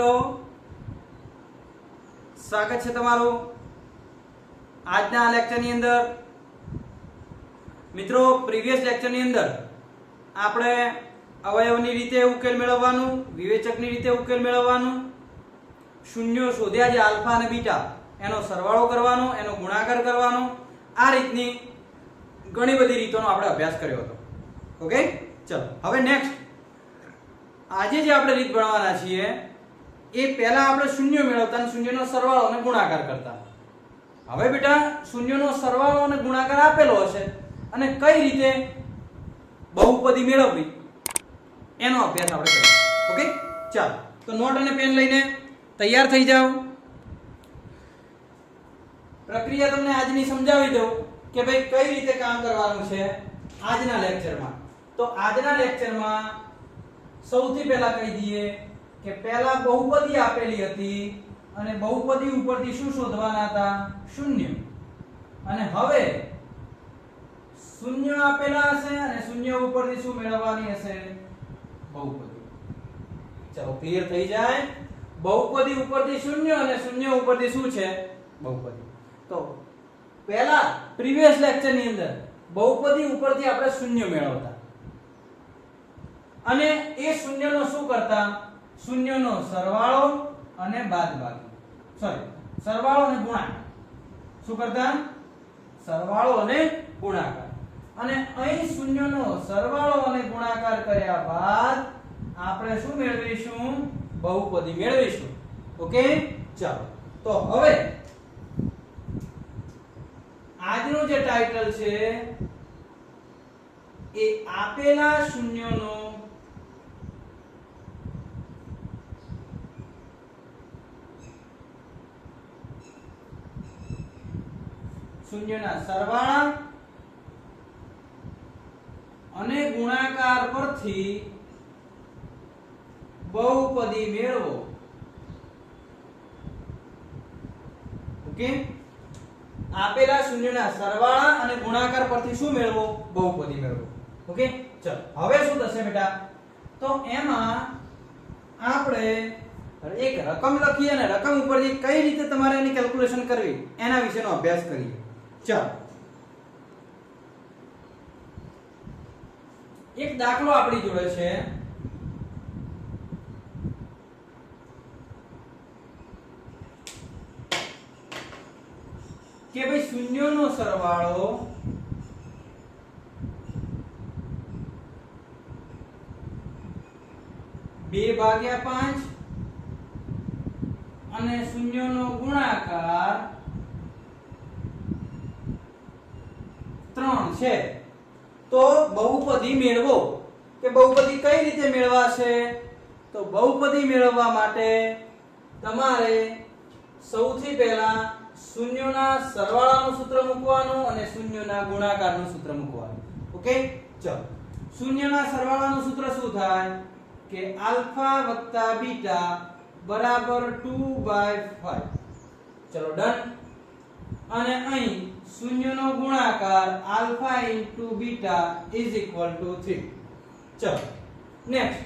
મિત્રો, સ્વાગત છે તમારું આજના લેક્ચરની અંદર. મિત્રો, પ્રીવિયસ લેક્ચરની અંદર આપણે અવયવની રીતે ઉકેલ મેળવવાનું, વિવેચકની રીતે ઉકેલ મેળવવાનું, શૂન્યો શોધ્યા જે આલ્ફા અને બીટા એનો સરવાળો કરવાનો, એનો ગુણાકાર કરવાનો, આ રીતની ઘણી બધી રીતોનો આપણે અભ્યાસ કર્યો હતો. ઓકે, ચલો હવે નેક્સ્ટ આજે જે આપણે રીત ભણવાના છીએ એ પહેલા આપણે શૂન્ય મેળવતા અને શૂન્યનો સરવાળો અને ગુણાકાર કરતા. હવે બેટા શૂન્યનો સરવાળો અને ગુણાકાર આપેલો હશે અને કઈ રીતે બહુપદી મેળવવી એનો અભ્યાસ આપણે કરીએ. ઓકે, ચાલો તો નોટ અને પેન લઈને તૈયાર થઈ જાઓ. પ્રક્રિયા તમને આજની સમજાવી દઉં કે ભાઈ કઈ રીતે કામ કરવાનું છે આજના લેક્ચરમાં. તો આજના લેક્ચરમાં સૌથી પહેલા કહી દઈએ કે પહેલા બહુપદી આપેલી હતી અને બહુપદી ઉપરથી શું શોધવાના હતા? શૂન્ય. અને હવે શૂન્ય આપેલા હશે અને શૂન્ય ઉપરથી શું મેળવવાની હશે? બહુપદી. ચલો ક્લિયર થઈ જાય. બહુપદી ઉપરથી શૂન્ય અને શૂન્ય ઉપરથી શું છે? બહુપદી. તો પહેલા પ્રીવિયસ લેક્ચર ની અંદર બહુપદી ઉપરથી આપણે શૂન્ય મેળવતા અને એ શૂન્યનો શું કરતા? શૂન્યનો સરવાળો અને બાદબાકી, સરવાળો અને ગુણાકાર. શું કરતા? સરવાળો અને ગુણાકાર. અને અહીં શૂન્યનો સરવાળો અને ગુણાકાર કર્યા બાદ આપણે શું મેળવીશું? બહુપદી મેળવીશું. ઓકે, ચાલો તો હવે આજનું જે ટાઇટલ છે એ આપેલા શૂન્યનો શૂન્યના સરવાળા અને ગુણાકાર પરથી બહુપદી મેળવો. ઓકે, આપેલા શૂન્યના સરવાળા અને ગુણાકાર પરથી શું મેળવો? બહુપદી મેળવો. ઓકે, ચલો હવે શું થશે બેટા? તો એમાં આપણે એક રકમ લખીએ અને રકમ ઉપરથી કઈ રીતે તમારે એની કેલ્ક્યુલેશન કરવી એના વિશેનો અભ્યાસ કરીએ. ચાલો એક દાખલો આપણી જોડે છે. કે ભાઈ શૂન્યનો સરવાળો બે ભાગ્યા 5 અને શૂન્યનો ગુણાકાર 3 છે. તો બહુપદી મેળવો. કે બહુપદી કઈ રીતે મેળવાશે? તો બહુપદી મેળવવા માટે તમારે સૌથી પહેલા શૂન્યના સરવાળાનું સૂત્ર મૂકવાનું અને શૂન્યના ગુણાકારનું સૂત્ર મૂકવાનું. ઓકે, ચલો શૂન્યના સરવાળાનું સૂત્ર શું થાય? કે આલ્ફા વત્તા બીટા બરાબર 2/5. ચલો ડન. અને અહીં શૂન્યનો ગુણાકાર alpha into beta is equal to 3. ચલો નેક્સ્ટ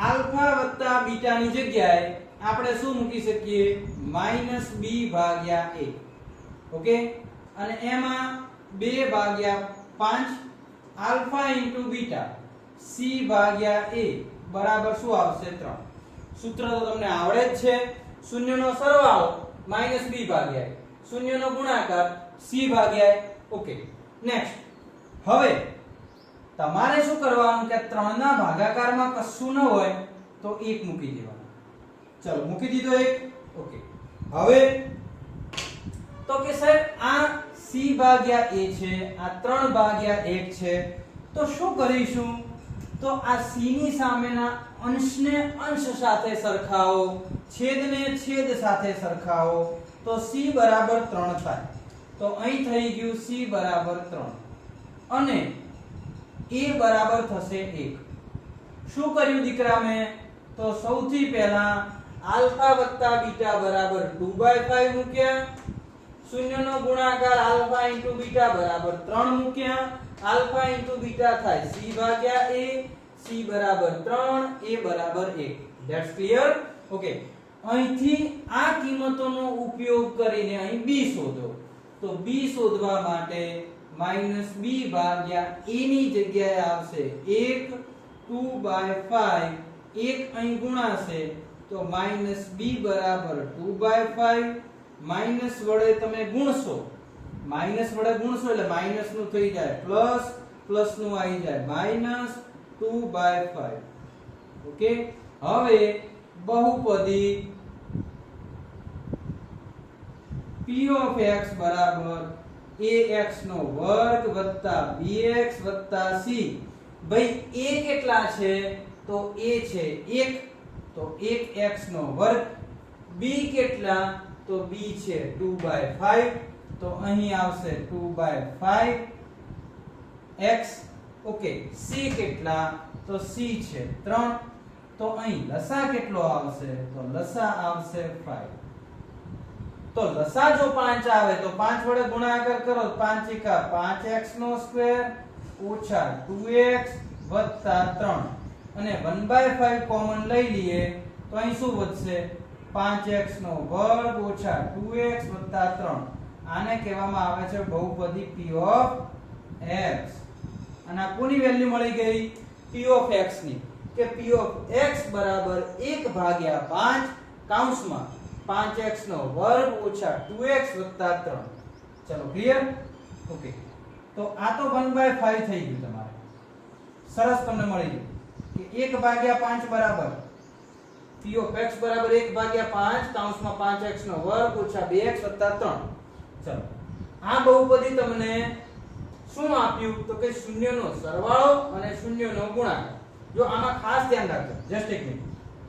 આલ્ફા વત્તા બીટા ની જગ્યાએ આપણે શું મૂકી શકીએ? -b ભાગ્યા a. ઓકે, અને એમાં 2/5 આલ્ફા ઇન્ટુ બીટા c ભાગ્યા a બરાબર શું આવશે? 3. સૂત્ર તો તમને આવડે જ છે. શૂન્યનો સરવાળો -b ભાગ્યા a, શૂન્યનો ગુણાકાર c ભાગ્યા a. ઓકે, નેક્સ્ટ હવે તમારે શું કરવાનું કે 3 ના ભાગાકારમાં કશું ન હોય તો 1 મૂકી દેવાનું. ચલો મૂકી દીધો 1. ઓકે, હવે તો કે સાહેબ આ c ભાગ્યા a છે, આ 3 ભાગ્યા 1 છે. તો શું કરીશું? તો આ c ની સામેના અંશને અંશ સાથે સરખાવો, છેદને છેદ સાથે સરખાવો તો c બરાબર 3 થાય. તો અહીં થઈ ગયું c બરાબર 3 અને a બરાબર થશે 1. શું કર્યું દીકરા મેં? તો સૌથી પહેલા આલ્ફા વત્તા બીટા બરાબર 2/5 મૂક્યા, શૂન્યનો ગુણાકાર આલ્ફા ઇન્ટુ બીટા બરાબર 3 મૂક્યા, આલ્ફા ઇન્ટુ બીટા થાય c ભાગ્યા a, c બરાબર 3, a બરાબર 1. That's clear. ઓકે, અહીંથી આ કિંમતોનો ઉપયોગ કરીને અહીં b શોધો. તો b શોધવા માટે -b ભાગ્યા a ની જગ્યાએ આવશે 1 2/5. 1 અહીં ગુણાશે તો -b બરાબર 2/5. માઈનસ વડે તમે ગુણશો, માઈનસ વડે ગુણશો એટલે માઈનસ નું થઈ જાય પ્લસ, પ્લસ નું આવી જાય -2/5. ઓકે, હવે બહુપદી p of x બરાબર ax નો વર્ગ વત્તા bx વત્તા c. ભાઈ a કેટલા છે? તો a છે 1, તો 1x નો વર્ગ. b કેટલા? તો b છે 2/5, તો અહીં આવશે 2/5 x. ઓકે, c કેટલા? તો c છે 3, તો અહીં લસા કેટલો આવશે? તો લસા આવશે 5. તો લસા જો 5 આવે તો 5 વડે ગુણાકાર કરો, 5 એકા 5x નો સ્ક્વેર ઓછા 2x વત્તા 3, અને 1/5 કોમન લઈ લઈએ તો અહીં શું વધશે? 5x નો વર્ગ ઓછા 2x વત્તા 3. આને કહેવામાં આવે છે બહુપદી p of x. અને આ કોની વેલ્યુ મળી ગઈ? p of x ની. કે p of x બરાબર 1/5 કૌંસમાં 5x નો વર્ગ ઓછા 2x વત્તા 3. ચલો ક્લિયર? ઓકે, તો આ તો 1/5 થઈ ગયું તમારે. સરસ, તમને મળી ગયું કે 1/5 બરાબર p of x બરાબર 1/5 કૌંસમાં 5x નો વર્ગ ઓછા 2x વત્તા 3. ચલો, આ બહુપદી તમને શું આપ્યું? તો કે શૂન્યનો સરવાળો અને શૂન્યનો ગુણાકાર. જો આમાં ખાસ ધ્યાન રાખજો, જસ્ટ એક મિનિટ.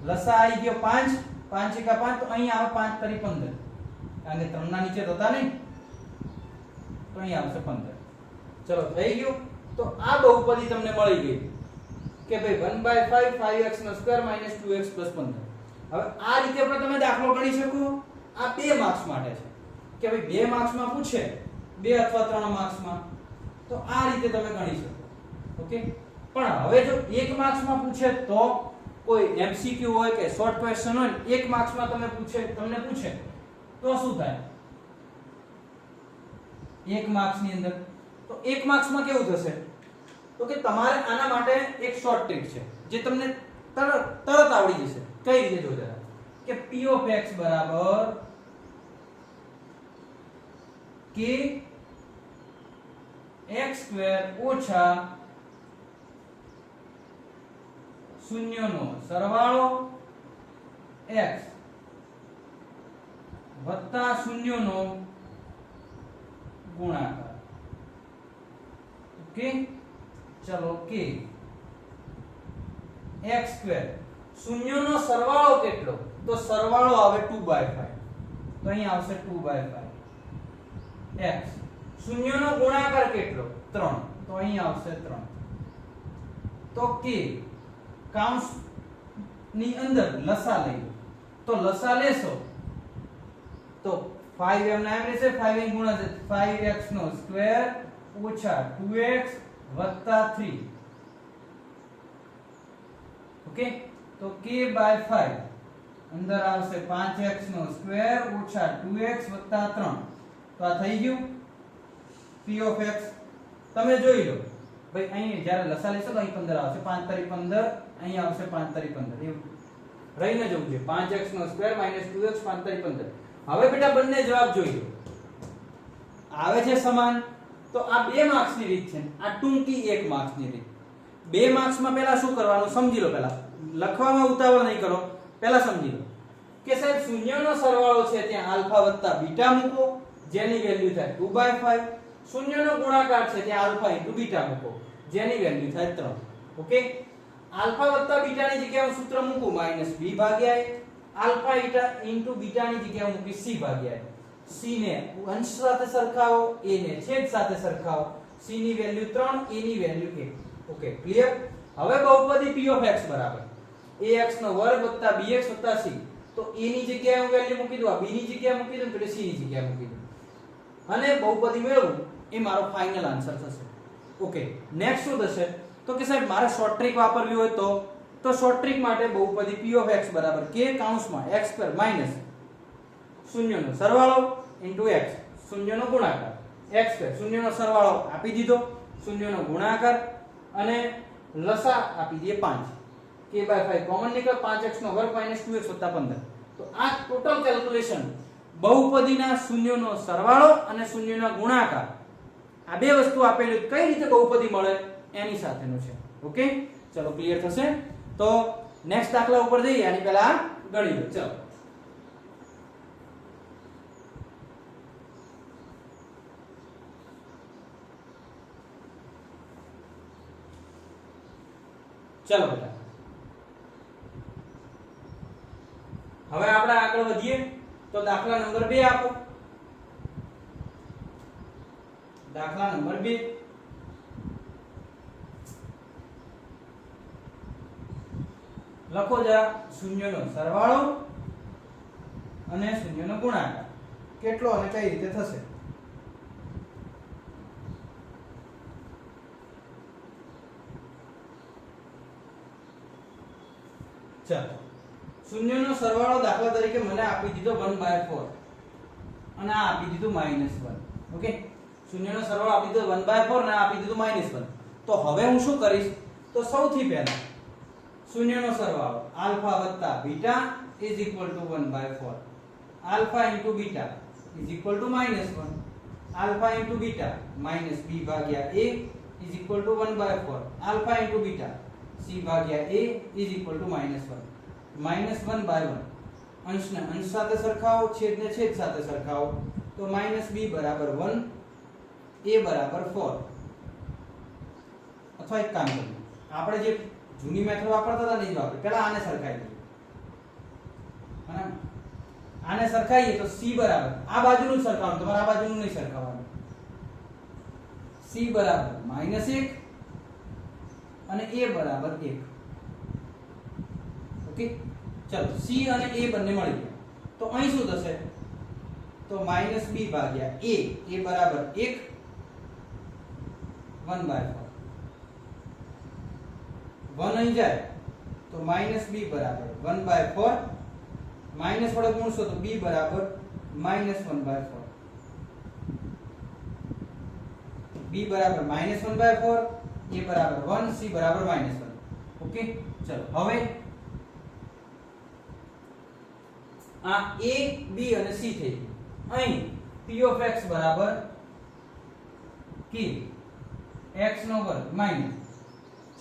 લસા આવી ગયો 5, 5 એકા 5, તો અહીં આવે 5 તરી 15, કારણ કે 3 ના નીચે થતા નહીં, તો અહીં આવશે 15. ચલો, થઈ ગયું. તો આ બહુપદી તમને મળી ગઈ કે ભાઈ 1/5 5x નો સ્ક્વેર - 2x + 15. હવે આ રીતે પણ તમે દાખલો ગણી શકો. આ 2 માર્ક્સ માટે છે કે ભાઈ 2 માર્ક્સમાં પૂછે, 2 અથવા 3 માર્ક્સમાં, તો આ રીતે તમે ગણી શકો. ઓકે, પણ હવે જો 1 માર્ક્સમાં પૂછે તો કોઈ MCQ હોય કે શોર્ટ ક્વેશ્ચન હોય, 1 માર્ક્સમાં તમને પૂછે તો શું થાય? 1 માર્ક્સની અંદર તો 1 માર્ક્સમાં કેવું થશે? તો કે તમારે આના માટે એક શોર્ટ ટ્રીક છે જે તમને તરત આવડી જશે. કઈ રીતે જો જરા, કે p of x બરાબર k x² ઓછા શૂન્યનો સરવાળો x વત્તા શૂન્યનો ગુણાકાર. ઓકે, ચલો k x². શૂન્યનો સરવાળો કેટલો? તો સરવાળો આવે 2/5, તો અહીં આવશે 2/5 x. શૂન્યનો ગુણાકાર કેટલો? 3, તો અહીં આવશે 3. તો k કૌંસ ની અંદર લસા લઈ લો, તો લસા લેશો તો 5 એમ ના એમ રહેશે, 5 અહીં ગુણાશે 5x નો સ્ક્વેર ઓછા 2x વત્તા 3. ઓકે, તો k/5 અંદર આવશે 5x નો સ્ક્વેર ઓછા 2x વત્તા 3. તો આ થઈ ગયું p of x. તમે જોઈ લો ભાઈ, અહીં જ્યારે લસા લેશો તો અહીં 15 આવશે, 5 તરી 15, અહીં આવશે 5 તરી 15. એવું રહીને જવું છે 5x નો સ્ક્વેર - 2x 5 તરી 15. હવે બેટા બંને જવાબ જોઈ લો, આવે છે સમાન. તો આ 2 માર્ક્સની રીત છે, આ ટૂંકી 1 માર્ક્સની રીત. 2 માર્ક્સમાં પહેલા શું કરવાનું સમજી લો. પહેલા લખવામાં ઉતાવળ નહીં કરો, પહેલા સમજી લો કે સાહેબ શૂન્યનો સરવાળો છે ત્યાં આલ્ફા વત્તા બીટા મૂકો, જેની વેલ્યુ થાય 2/5. શૂન્યનો ગુણાકાર છે ત્યાં આલ્ફા * બીટા મૂકો, જેની વેલ્યુ થાય 3. ઓકે, આલ્ફા વત્તા બીટાની જગ્યાએ હું સૂત્ર મૂકું -b ભાગ્યા a, આલ્ફા * બીટાની જગ્યાએ મૂકી c ભાગ્યા a. c ને અંશ સાથે સરખાવો, a ને છેદ સાથે સરખાવો. c ની વેલ્યુ 3, a ની વેલ્યુ 1. Okay, clear? હવે બહુપદી p of x બરાબર ax નો વર્ગ વત્તા bx વત્તા c. તો a ની જગ્યાએ હું વેલ્યુ મૂકી દઉં, આ b ની જગ્યાએ મૂકી દઉં, એટલે c ની જગ્યાએ મૂકી દઉં, અને બહુપદી મેળવું એ મારો ફાઇનલ આન્સર થશે. ઓકે, નેક્સ્ટ શું થશે? તો કે સાહેબ મારે શોર્ટ ટ્રીક વાપરવી હોય તો તો શોર્ટ ટ્રીક માટે બહુપદી p of x બરાબર k કૌંસમાં x² માઈનસ શૂન્યનો સરવાળો ઇન્ટુ x, શૂન્યનો ગુણાકાર, x² શૂન્યનો સરવાળો આપી દીધો, શૂન્યનો ગુણાકાર અને લસા આપી દઈએ 5, k/5 કોમન નીકળે 5x નો વર્ગ માઈનસ 2x વત્તા 15. તો આ ટોટલ કેલ્ક્યુલેશન બહુપદીના શૂન્યનો સરવાળો અને શૂન્યના ગુણાકાર આ બે વસ્તુ આપેલી કઈ રીતે બહુપદી મળે એની સાથેનું છે. ઓકે, ચલો ક્લિયર થશે. તો નેક્સ્ટ દાખલા ઉપર જઈએ, આની પહેલા ગણી લો. ચલો ચલો બેટા, હવે આપણે આગળ વધીએ. તો દાખલા નંબર 2 આપો. દાખલા નંબર 2 લખો જરા શૂન્યનો સરવાળો અને શૂન્યનો ગુણાકાર કેટલો અને કઈ રીતે થશે. ચાલો, શૂન્યનો સરવાળો દાખલા તરીકે મને આપી દીધો 1/4 અને આ આપી દીધું -1. ઓકે, શૂન્યનો સરવાળો આપી દીધો 1/4 અને આ આપી દીધું -1. તો હવે હું શું કરીશ, તો સૌથી પહેલા શૂન્યનો સરવાળો આલ્ફા વત્તા beta is equal to 1/4, alpha into beta is equal to -1, alpha into beta minus b ભાગ્યા a is equal to 1/4, alpha into beta c ભાગ્યા a ઇઝ ઇક્વલ ટુ -1, -1/1. અંશને અંશ સાથે સરખાવો, છેદને છેદ સાથે સરખાવો. તો -b બરાબર 1, a બરાબર 4. અથવા એક કામ કરીએ, આપણે જે જૂની મેથડ વાપરતા હતા ને જ વાપરીએ. પહેલા આને સરખાઈ દઈએ, બરાબર? આને સરખાઈએ તો c બરાબર આ બાજુનું સરખાવવાનું, તમારે આ બાજુનું નહીં સરખાવવાનું. c બરાબર -1 અને a બરાબર 1. ઓકે, ચલો c અને a બંને મળી ગયા. તો અહીં શું થશે, તો -b ભાગ્યા a બરાબર 1, 1/4. 1 અહીં જાય તો -b બરાબર 1/4, માઈનસ વડે ગુણશો તો b બરાબર -1/4, b બરાબર -1/4, a બરાબર 1, c બરાબર -1. ઓકે, ચલો હવે આ a b અને c થઈ ગયું. અહીં p of x બરાબર k x નો વર્ગ માઈનસ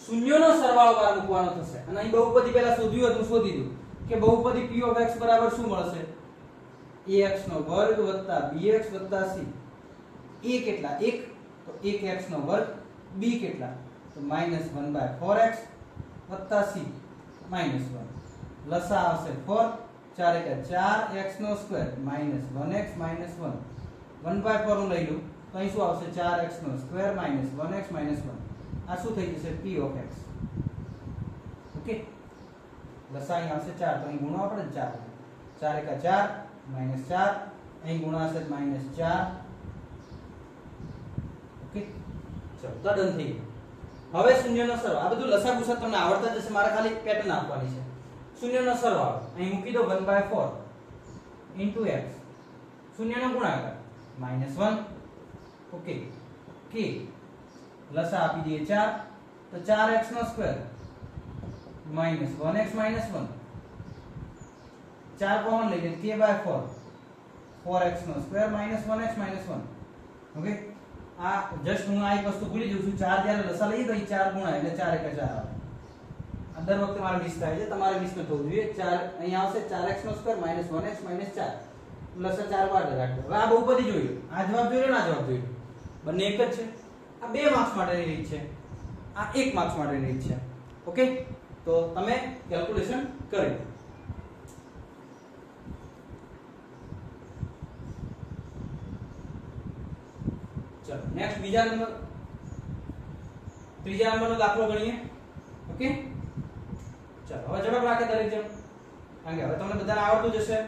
શૂન્યનો સરવાળો બહાર મૂકવાનો થશે. અને અહીં બહુપદી પહેલા શોધ્યું હતું, શોધી દીધું કે બહુપદી p of x બરાબર શું મળશે, ax નો વર્ગ વત્તા bx વત્તા c. a કેટલા 1, તો 1x નો વર્ગ, b કેટલા તો -1/4x વત્તા c -1. લસા આવશે 4, 4 * 4 x નો સ્ક્વેર -1x -1. 1/4 નું લઈ લો તો અહીં શું આવશે, 4x નો સ્ક્વેર -1x -1. આ શું થઈ જશે, p of x. ઓકે, લસા અહીં આવશે 4, તો અહીં ગુણો આપણે 4, 4 * 4 -4, અહીં ગુણાશે -4. ઓકે, ચલો તો ડન થઈ ગયું. હવે શૂન્યનો સરવાળો, આ બધું લસા ગુસા તમને આવડતા જશે, મારે ખાલી પેટર્ન આપવાની છે. શૂન્યનો સરવાળો અહીં મૂકી દો 1/4 into x, શૂન્યનો ગુણાકાર -1. ઓકે, k લસા આપી દઈએ 4, તો 4x નો સ્ક્વેર -1x -1. 4 કોમન લઈ લઈએ, k/4, 4x નો સ્ક્વેર -1x -1. ઓકે, આ જસ્ટ હું આ એક વસ્તુ ભૂલી જઉં છું, 4 જ્યારે લસા લઈએ તો અહીં 4 ગુણાય એટલે 4 * 4 આવે. આ દર વખતે મારે મિસ થાય છે, તમારે મિસ ન થવું જોઈએ. 4 અહીં આવશે 4x નો સ્ક્વેર -1x -4, લસા 4 બાદ રાખો. હવે આ બહુપદી જોઈએ, આ જવાબ જોઈ લો ને આ જવાબ જોઈ લો, બંને એક જ છે. આ 2 માર્ક્સ માટેની રીત છે, આ 1 માર્ક્સ માટેની રીત છે. ઓકે, તો તમે કેલ્ક્યુલેશન કરી લો. ચલો નેક્સ્ટ ત્રીજા નંબરનો દાખલો ગણીએ. ઓકે, ચલો હવે જવાબ રાખે દરેક જણ, કારણ કે હવે તમને બધાને આવડતું જ હશે.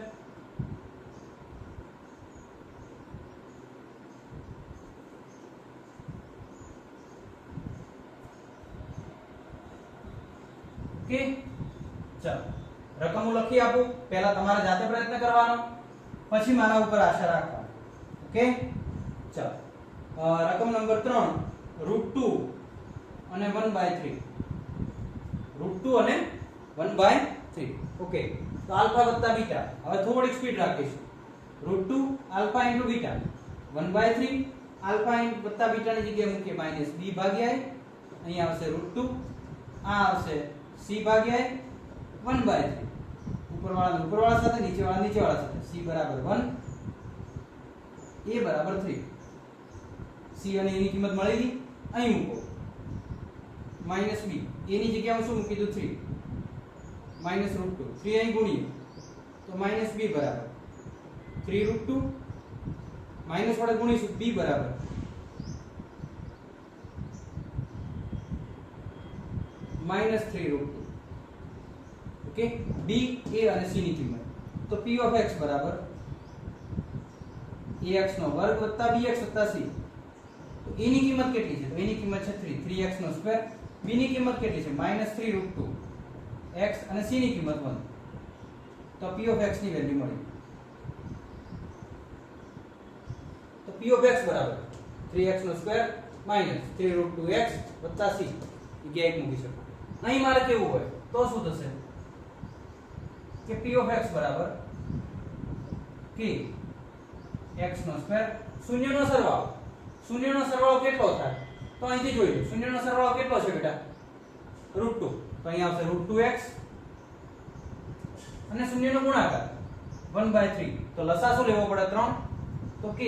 ઓકે ચાલો રકમો લખી આપું, પહેલા તમારે જાતે પ્રયત્ન કરવાનો, પછી મારા ઉપર આશા રાખવાની. ઓકે ચાલો રકમ નંબર 3 √2 અને 1/3. √2 અને 1/3. ઓકે તો આલ્ફા વત્તા બીટા, હવે થોડીક સ્પીડ રાખીશું. √2 આલ્ફા ઇન્ટુ બીટા 1/3, આલ્ફા વત્તા બીટા ની જગ્યાએ મૂકીએ માઈનસ b ભાગ્યા i, અહીં આવશે √2, આ આવશે c ભાગ્યા i 1/3. ઉપરવાળા સાથે નીચેવાળા સાથે. c બરાબર 1, a બરાબર 3. c અને a ની કિંમત મળી ગઈ, અહીં મૂકો માઈનસ b, a ની જગ્યાએ શું મૂકી દીધું 3 માઈનસ √2, 3 અહીં ગુણીએ તો માઈનસ b બરાબર 3 √2, માઈનસ વડે ગુણીશું b બરાબર માઈનસ 3 √2. ઓકે b, a અને c ની કિંમત, તો p ઓફ x બરાબર ax નો વર્ગ વત્તા bx વત્તા c. તો a ની કિંમત કેટલી છે? તો a ની કિંમત છે 3, 3x નો સ્ક્વેર. b ની કિંમત કેટલી છે? માઈનસ 3 √2 x અને c ની કિંમત 1. તો p ઓફ x ની વેલ્યુ મળી. તો p ઓફ x બરાબર 3x નો સ્ક્વેર માઈનસ 3 √2x વત્તા c. જગ્યાએ 1 મૂકી શકો. અહીં મારે કેવું હોય તો શું થશે કે p ઓફ x બરાબર k x નો સ્ક્વેર, શૂન્યનો સરવાળો. શૂન્યનો સરવાળો કેટલો થાય? તો અહીંથી જોઈ લો. શૂન્યનો સરવાળો કેટલો છે બેટા? √2. તો અહીં આવશે √2x અને શૂન્યનો ગુણાકાર 1/3. તો લસા શું લેવો પડે? 3. તો k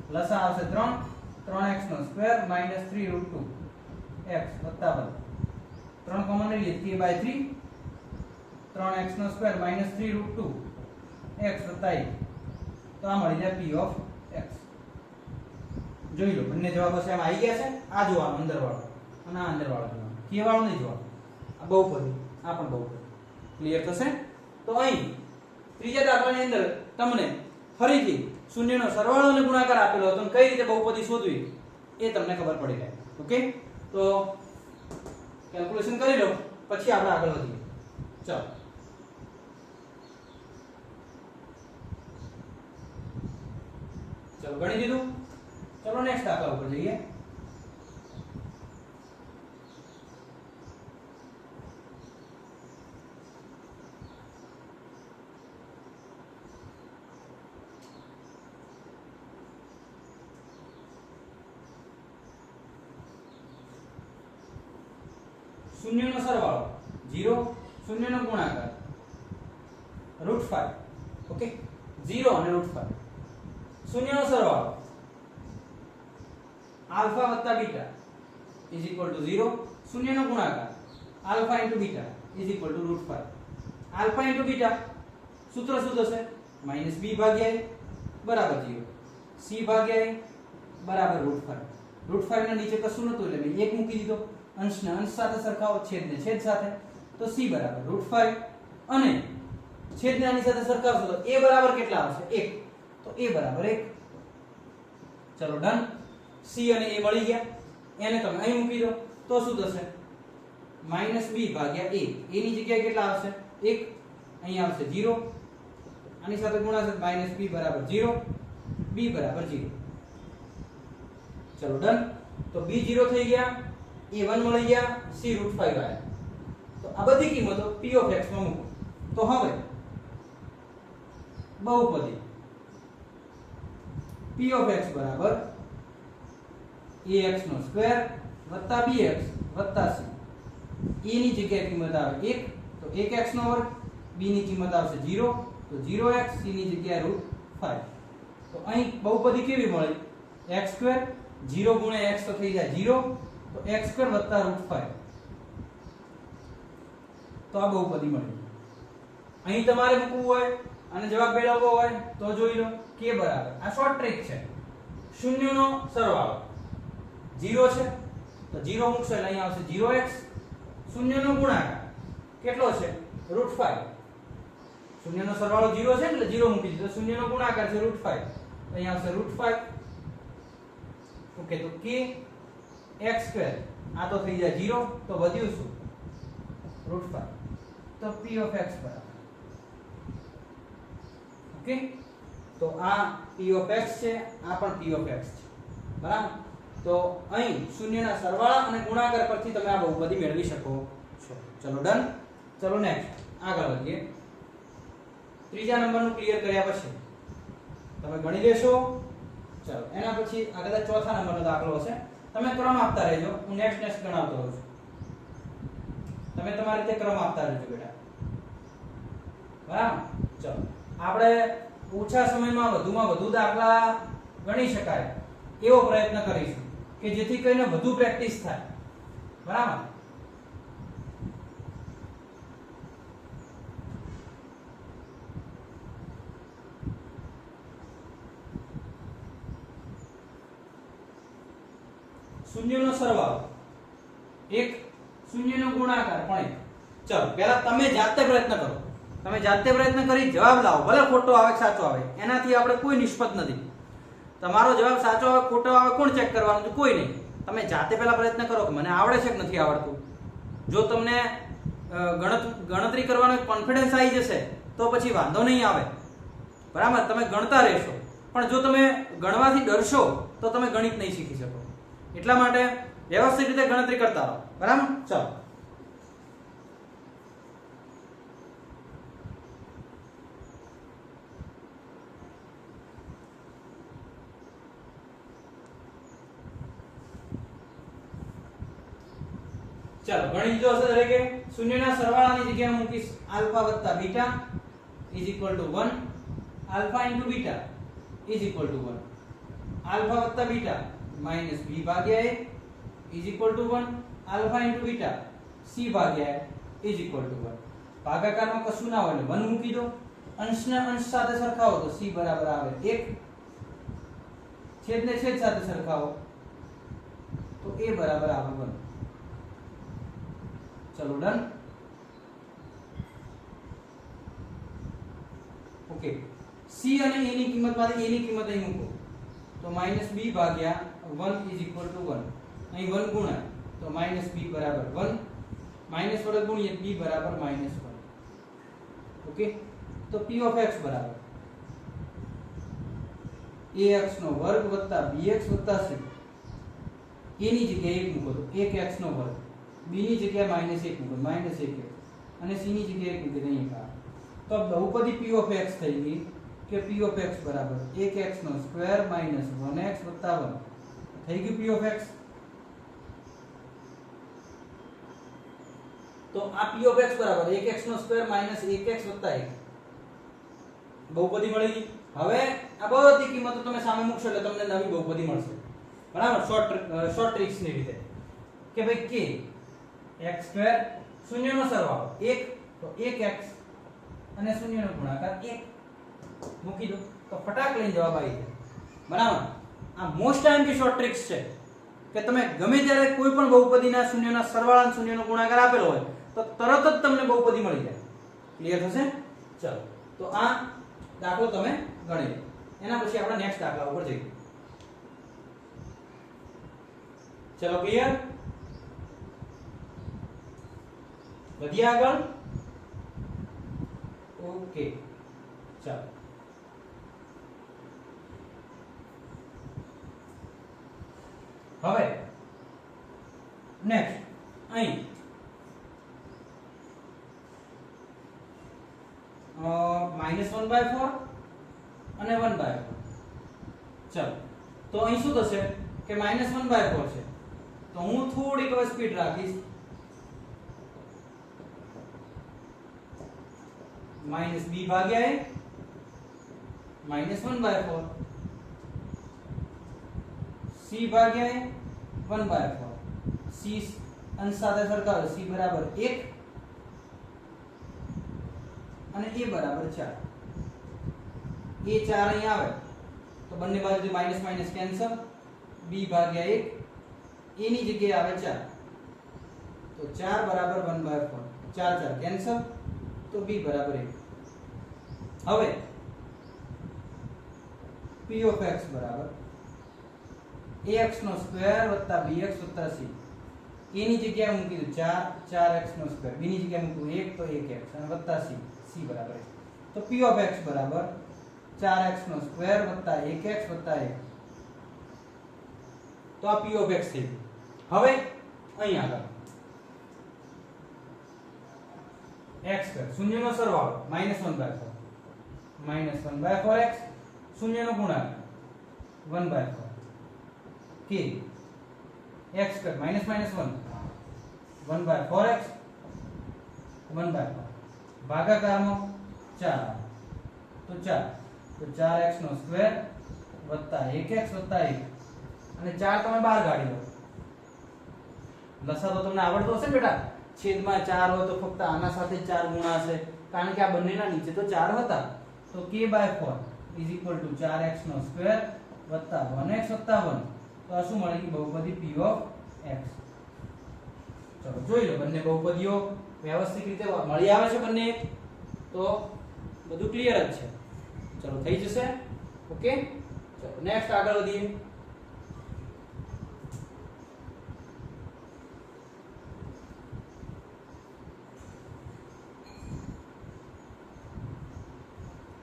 લસા આવશે 3, 3x નો સ્ક્વેર માઈનસ 3 √2x વત્તા 1. 3 કોમન લઈ લઈએ, k/3, 3x નો સ્ક્વેર માઈનસ 3 √2x વત્તા 1. તો આ મળી જાય p ઓફ x. જોઈ લો બંને જવાબો સેમ આવી ગયા છે. આ જોવાનું અંદર વાળો અને આ અંદર વાળો જોવાનું, કે વાળો નહીં જોવાનું. આ બહુપદી, આ પણ બહુપદી. ક્લિયર થશે? તો અહીં ત્રીજા દાખલાની અંદર તમને ફરીથી શૂન્યનો સરવાળો અને ગુણાકાર આપેલો હતો અને કઈ રીતે બહુપદી શોધવી એ તમને ખબર પડી જાય. ઓકે તો કેલ્ક્યુલેશન કરી લો, પછી આપણે આગળ વધીએ. ચાલો ચલો ગણી દીધું. ચલો નેક્સ્ટ દાખલા ઉપર જઈએ. શૂન્યનો સરવાળો 0, શૂન્યનો ગુણાકાર √5. ઓકે 0 અને √5. શૂન્યનો સરવાળો આલ્ફા વત્તા બીટા ઇઝ ઇક્વલ ટુ 0, શૂન્યનો ગુણાકાર alpha into beta is equal to √5. Alpha into beta સૂત્ર શું થશે? માઈનસ b ભાગ્યા a બરાબર 0, c ભાગ્યા a બરાબર √5. √5 ના નીચે કશું નતું એટલે મેં 1 મૂકી દીધો. અંશને અંશ સાથે સરખાવો, છેદને છેદ સાથે. તો c બરાબર √5 અને છેદને આની સાથે સરખાવશો તો a બરાબર કેટલા આવશે? 1. તો a બરાબર 1. ચલો ડન. c અને a મળી ગયા, એને તમે અહીં મૂકી દો તો શું થશે? માઈનસ b ભાગ્યા a. a ની જગ્યાએ કેટલા આવશે? 1. અહીં આવશે 0, આની સાથે ગુણાશે માઈનસ b બરાબર 0, b બરાબર 0. ચલો ડન. તો b 0 થઈ ગયા, a 1 મળી ગયા, c √5 આવ્યા. તો આ બધી કિંમતો p ઓફ x માં મૂકો. તો હવે બહુપદી p ઓફ x બરાબર ax નો સ્ક્વેર વત્તા bx વત્તા c. a ની જગ્યાએ કિંમત આવે 1, તો 1x નો વર્ગ. b ની કિંમત આવશે 0, તો 0x. c ની જગ્યાએ √5. તો અહીં બહુપદી કેવી મળી? x2 0 ગુણ્યા x તો થઈ જાય 0, તો x2 વત્તા √5. તો આ બહુપદી મળી. અહીં તમારે મૂકવું હોય અને જવાબ મેળવવો હોય તો જોઈ લો k બરાબર, આ શોર્ટ ટ્રીક છે, શૂન્યનો સરવાળો 0 છે તો 0 મૂકશો એટલે અહીં આવશે 0x. શૂન્યનો ગુણાકાર કેટલો છે? √5. શૂન્યનો સરવાળો 0 છે એટલે 0 મૂકી દીધો. શૂન્યનો ગુણાકાર છે √5, અહીં આવશે √5. ઓકે તો k x2 આ તો થઈ જાય 0, તો વધ્યું શું? √5 તો p of x બરાબર ઓકે તો આ p of x છે આ પણ p of x છે બરાબર તો અહીં શૂન્યના સરવાળા અને ગુણાકાર પરથી તમે આ બહુપદી મેળવી શકો છો ચલો ડન ચલો નેક્સ્ટ આગળ વધીએ ત્રીજા નંબરનું ક્લિયર કર્યા પછી તમે ગણી લેશો ચલો એના પછી આગળ ચોથા નંબરનો દાખલો હશે તમે ક્રમ આપતા રહેજો હું નેક્સ્ટ ગણાવતો રહું છું તમે તમારી રીતે ક્રમ આપતા રહેજો બેટા બરાબર ચલો આપણે ઓછા સમયમાં વધુમાં વધુ દાખલા ગણી શકાય એવો પ્રયત્ન કરીશું કે જેથી કરીને વધુ પ્રેક્ટિસ થાય બરાબર શૂન્યનો સરવાળો એક શૂન્યનો ગુણાકાર પણ એક ચલો પહેલા તમે જાતે પ્રયત્ન કરો તમે જાતે પ્રયત્ન કરી જવાબ લાવો ભલે ખોટો આવે કે સાચો આવે એનાથી આપણે કોઈ નિષ્પત નથી તમારો જવાબ સાચો આવે ખોટો આવે કોણ ચેક કરવાનું છે કોઈ નહીં તમે જાતે પહેલા પ્રયત્ન કરો કે મને આવડે છે કે નથી આવડતું જો તમને ગણતરી કરવાનો કોન્ફિડન્સ આવી જશે તો પછી વાંધો નહીં આવે બરાબર તમે ગણતા રહેશો પણ જો તમે ગણવાથી ડરશો તો તમે ગણિત નહીં શીખી શકો એટલા માટે વ્યવસ્થિત રીતે ગણતરી કરતા રહો બરાબર ચલો ચાલો ગણી લીધો હશે દરેકે શૂન્યના સરવાળાની જગ્યાએ મૂકીશ આલ્ફા વત્તા beta is equal to 1 alpha into beta is equal to 1 alpha વત્તા બીટા માઈનસ b ભાગ્યા a is equal to 1 alpha into beta c ભાગ્યા a ઇઝ ઇક્વલ ટુ 1 ભાગાકારમાં કશું ના હોય એટલે 1 મૂકી દો અંશને અંશ સાથે સરખાવો તો c બરાબર આવે 1 છેદને છેદ સાથે સરખાવો તો a બરાબર આવે 1 ચલો ડન ઓકે c અને a ની કિંમતમાંથી a ની કિંમત અહીં મૂકો તો -b ભાગ્યા 1 ઇઝ ઇક્વલ ટુ 1 અહીં 1 ગુણાય તો -b બરાબર 1 માઈનસ વડે ગુણીએ b બરાબર -1 ઓકે તો p of x બરાબર ax નો વર્ગ વત્તા bx વત્તા c a ની જગ્યાએ 1 મૂકો તો 1x નો વર્ગ b ની જગ્યાએ -1 મૂકો -1x અને c ની જગ્યાએ 1 મૂકો તો અહીં આવે તો બહુપદી p of x થઈ ગઈ કે p of x બરાબર 1x નો સ્ક્વેર 1x 1 થઈ ગયું p of x તો આ p of x બરાબર 1x નો સ્ક્વેર 1x 1 બહુપદી મળી ગઈ હવે આ બધી કિંમતો તમે સામે મૂકશો એટલે તમને નવી બહુપદી મળશે બરાબર શોર્ટ ટ્રિક્સ ની રીતે કે ભાઈ k x સ્ક્વેર શૂન્યનો સરવાળો 1 તો 1x અને શૂન્યનો ગુણાકાર 1 મૂકી દો તો ફટાક લઈને જવાબ આવી જાય બરાબર આ મોસ્ટ ટાઈમ की શોર્ટ ટ્રિક્સ છે કે તમે ગમે ત્યારે કોઈ પણ બહુપદીના શૂન્યના સરવાળા અને શૂન્યનો ગુણાકાર આપેલો હોય તો તરત જ તમને બહુપદી મળી જાય ક્લિયર થશે ચલો તો આ દાખલો તમે ગણી લો એના પછી આપણે નેક્સ્ટ દાખલા ઉપર જઈએ ચલો ક્લિયર વધીએ આગળ ઓકે ચાલો હવે નેક્સ્ટ અહીં -1/4 અને 1/4 ચાલો તો અહીં શું થશે કે -1/4 છે તો હું થોડીક હવે સ્પીડ રાખીશ -b ભાગ્યા a -1/4 c ભાગ્યા a 1/4 c અંશ સાથે સરખાવો c બરાબર 1 અને a બરાબર 4 a 4 અહીં આવે તો બંને બાજુથી માઈનસ માઈનસ કેન્સલ b ભાગ્યા 1 a ની જગ્યાએ આવે 4 તો 4 બરાબર 1/4 4 4 કેન્સલ તો b બરાબર 1 હવે p of x બરાબર ax નો સ્ક્વેર વત્તા bx વત્તા c a ની જગ્યાએ મૂકી દઉં 4 4x નો સ્ક્વેર, b ની જગ્યાએ મૂકું 1 તો 1x અને વત્તા c, c બરાબર તો p ઓફ x બરાબર 4x નો સ્ક્વેર વત્તા 1x વત્તા 1, તો આ p ઓફ x થઈ ગયું. હવે અહીં આગળ x સ્ક્વેર શૂન્યનો સરવાળો -1/4 -1/4x શૂન્યનો ગુણાકાર 1/4 k x સ્ક્વેર -1 1/4x 1/4 ભાગાકારમાં 4 તો 4x નો સ્ક્વેર વત્તા 1x વત્તા 1 અને 4 તમે બહાર કાઢી લો. લસા તો તમને આવડતો હશે ને બેટા, છેદમાં 4 હોય તો ફક્ત આના સાથે 4 ગુણાશે કારણ કે આ બંનેના નીચે તો 4 હતા. તો k/4 = 4x નો સ્ક્વેર વત્તા 1x વત્તા 1, તો આ શું મળે કે બહુપદી p ઓફ x. ચલો જોઈ લો બંને બહુપદીઓ વ્યવસ્થિત રીતે મળી આવે છે બંને, તો બધું ક્લિયર જ છે. ચલો થઈ જશે. ઓકે ચલો નેક્સ્ટ આગળ વધીએ.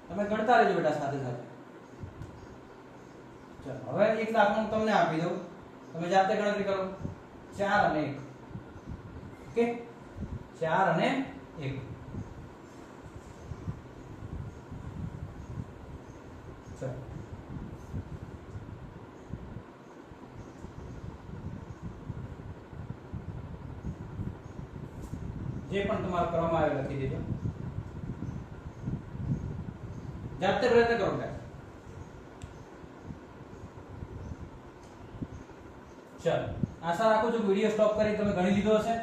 તમે ગણતા રહેજો બેટા સાથે સાથે. ચલો હવે એક દાખલો હું તમને આપી દઉં, તમે જાતે ગણતરી કરો. 4 અને 1. ઓકે 4 અને 1. ચલો જે પણ તમારો કરવામાં આવે લખી દેજો. જાતે પ્રયત્ન કરો બેટા. ચલો આશા રાખું છું વિડિયો સ્ટોપ કરી તમે ગણી લીધો હશે.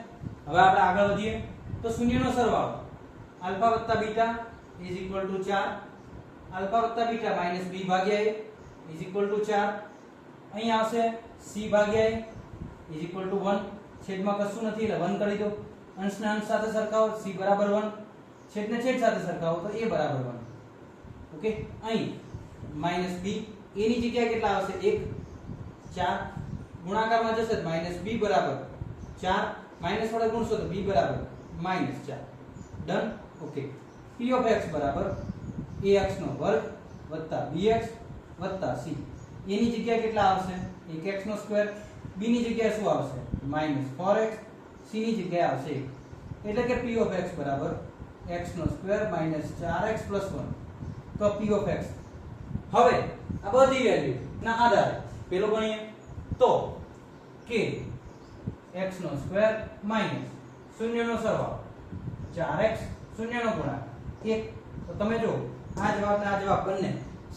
હવે આપણે આગળ વધીએ. તો શૂન્યનો સરવાળો આલ્ફા વત્તા બીટા = 4, આલ્ફા વત્તા બીટા -b ભાગ્યા a = 4, અહીં આવશે c ભાગ્યા a = 1, છેદમાં કશું નથી એટલે 1 કરી દો. અંશને અંશ સાથે સરખાવો, c બરાબર 1, છેદને છેદ સાથે સરખાવો તો a બરાબર 1. ઓકે અહીં -b, a ની જગ્યાએ કેટલા આવશે 1, 4 ગુણાકારમાં જશે -b બરાબર 4, માઈનસ વડે ગુણશો તો b બરાબર -4. Done. Okay p of x બરાબર ax નો વર્ગ વત્તા bx વત્તા c. a ની જગ્યાએ કેટલા આવશે 1x નો સ્ક્વેર, b ની જગ્યાએ શું આવશે -4x, c ની જગ્યાએ આવશે 1, એટલે કે p ઓફ x બરાબર x નો સ્ક્વેર -4x + 1. તો p ઓફ x. હવે આ બધી વેલ્યુ ના આધારે પેલો ગણીએ તો k x નો સ્ક્વેર માઈનસ શૂન્યનો સરવાળો 4x શૂન્યનો ગુણાકાર 1. તો તમે જો આ જવાબ ને આ જવાબ બંને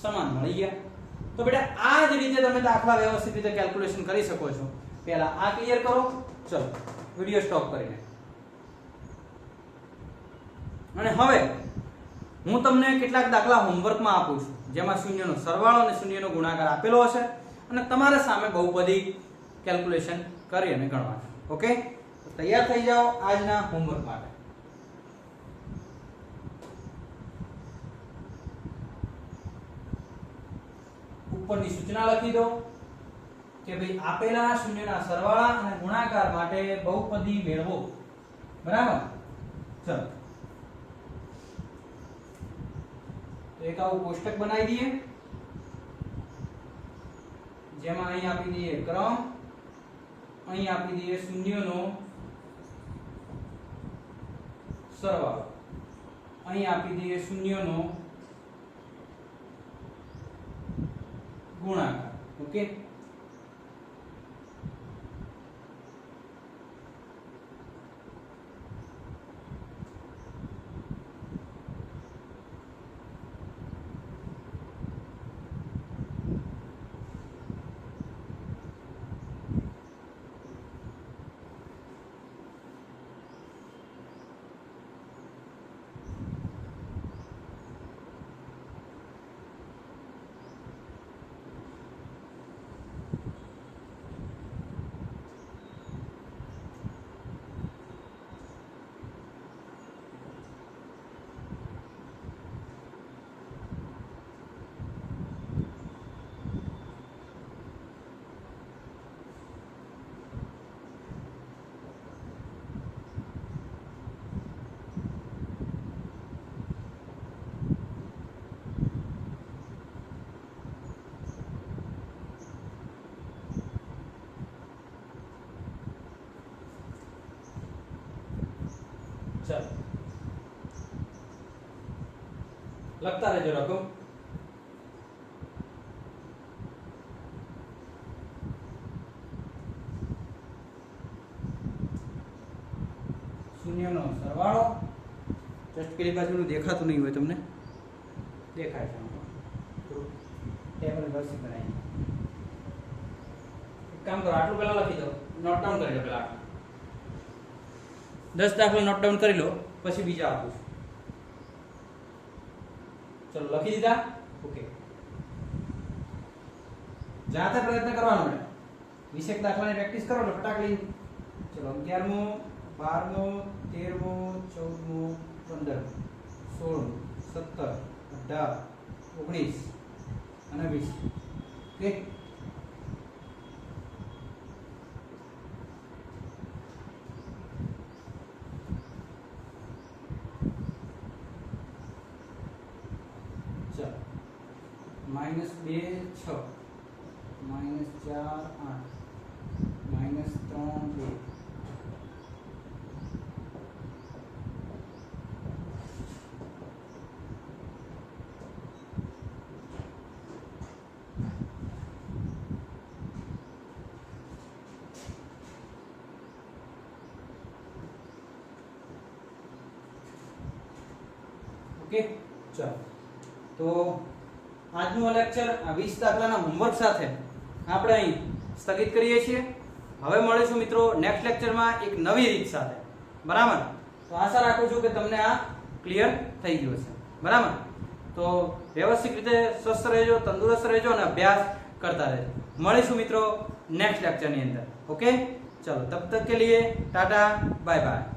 સમાન મળી ગયા. તો બેટા આ જ રીતે તમે દાખલા વ્યવસ્થિત રીતે કેલ્ક્યુલેશન કરી શકો છો. પહેલા આ ક્લિયર કરો. ચલો વિડિયો સ્ટોપ કરીને. અને હવે હું તમને કેટલાક દાખલા હોમવર્કમાં આપું છું જેમાં શૂન્યનો સરવાળો અને શૂન્યનો ગુણાકાર આપેલો હશે અને તમારે સામે બહુપદી કેલ્ક્યુલેશન કરી અને ગણવાનું. ઓકે તો તૈયાર થઈ જાઓ આજના હોમવર્ક માટે. ઉપરની સૂચના લખી દો કે ભાઈ આપેલા શૂન્યના સરવાળા અને ગુણાકાર માટે બહુપદી મેળવો. બરાબર. ચલો એક આવું કોષ્ટક બનાવી દઈએ જેમાં અહીં આપી દઈએ ક્રમ, અહીં આપી દઈએ શૂન્યનો સરવાળો, અહીં આપી દઈએ શૂન્યનો ગુણાકાર. ઓકે લખતા રહેજો રકમ. શૂન્યનો સરવાળો. જસ્ટ પેલી બાજુનું દેખાતું નહીં હોય તમને, દેખાય છે થોડું ટેબલ વ્યવસ્થિત બનાવી. એક કામ કરો, આટલું પહેલા લખી દો, નોટ ડાઉન કરી લો પહેલા. 10 દાખલા નોટ ડાઉન કરી લો, પછી બીજા આપું છું. ચલો લખી દીધા. ઓકે, જાતે પ્રયત્ન કરવાનો છે. 20 દાખલાની પ્રેક્ટિસ કરો એટલે ફટાક લઈને. ચલો 11મો, 12મો, 13મો, 14મો, 15, 16, 17, 18, 19 અને 20. ઓકે, -2 6, -4 8, -3 2. ઓકે, ચાલો તો આજનું લેક્ચર આ 20 દાખલાના હોમવર્ક સાથે આપણે અહીં સ્થગિત કરીએ છીએ. હવે મળીશું મિત્રો નેક્સ્ટ લેક્ચરમાં એક નવી રીત સાથે. બરાબર, તો આશા રાખું છું કે તમને આ ક્લિયર થઈ ગયું હશે. બરાબર, તો વ્યવસ્થિત રીતે સ્વસ્થ રહેજો, તંદુરસ્ત રહેજો અને અભ્યાસ કરતા રહેજો. મળીશું મિત્રો નેક્સ્ટ લેક્ચરની અંદર. ઓકે, ચલો તબ તક કે લીએ ટાટા, બાય બાય.